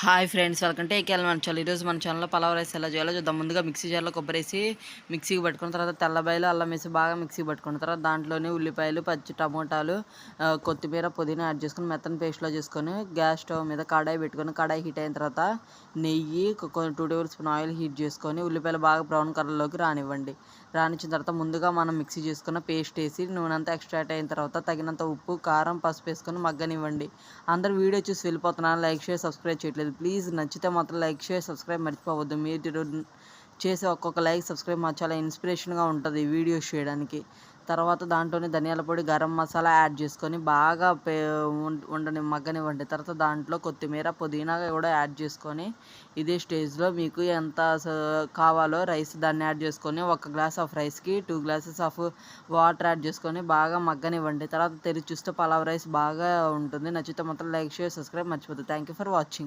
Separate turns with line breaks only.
Hi friends, welcome to ఏకేఎల్ మన channel. ఈరోజు మన ఛానల్లో పలావ్ రైస్ ఎలా చేయాలో చూద్దాం. ముందుగా మిక్సీ జార్లో కొబ్బరి వేసి మిక్సీకి పట్టుకున్న తర్వాత తెల్లబాయలు అల్లం వేసి బాగా మిక్సీకి పట్టుకున్న తర్వాత దాంట్లోనే ఉల్లిపాయలు, పచ్చి టమోటాలు, కొత్తిమీర, పుదీనా యాడ్ చేసుకుని మెత్తని పేస్ట్లో చేసుకొని గ్యాస్ స్టవ్ మీద కడాయి పెట్టుకొని కడాయి హీట్ అయిన తర్వాత నెయ్యి 2 టేబుల్ స్పూన్ ఆయిల్ హీట్ చేసుకొని ఉల్లిపాయలు బాగా బ్రౌన్ కలర్లోకి రానివ్వండి. రానిచ్చిన తర్వాత ముందుగా మనం మిక్సీ చేసుకున్న పేస్ట్ వేసి నూనె అంతా ఎక్స్ట్రాక్ట్ అయిన తర్వాత తగినంత ఉప్పు, కారం, పసుపు వేసుకొని మగ్గనివ్వండి. అందరు వీడియో చూసి వెళ్ళిపోతున్నారు, లైక్ షేర్ సబ్స్క్రైబ్ చేయట్లేదు. ప్లీజ్ నచ్చితే మాత్రం లైక్ షేర్ సబ్స్క్రైబ్ మర్చిపోవద్దు. మీరు చేసే ఒక్కొక్క లైక్ సబ్స్క్రైబ్ మాకు చాలా ఇన్స్పిరేషన్గా ఉంటుంది వీడియోస్ చేయడానికి. తర్వాత దాంట్లోనే ధనియాల పొడి, గరం మసాలా యాడ్ చేసుకొని బాగా మగ్గనివ్వండి. తర్వాత దాంట్లో కొత్తిమీర, పుదీనా కూడా యాడ్ చేసుకొని ఇదే స్టేజ్లో మీకు ఎంత కావాలో రైస్ దాన్ని యాడ్ చేసుకొని 1 గ్లాస్ ఆఫ్ రైస్కి 2 గ్లాసెస్ ఆఫ్ వాటర్ యాడ్ చేసుకొని బాగా మగ్గనివ్వండి. తర్వాత తెరిచి చూస్తే పలావ్ రైస్ బాగా ఉంటుంది. నచ్చితే మాత్రం లైక్ షేర్ సబ్స్క్రైబ్ మర్చిపోద్దు. Thank you for watching.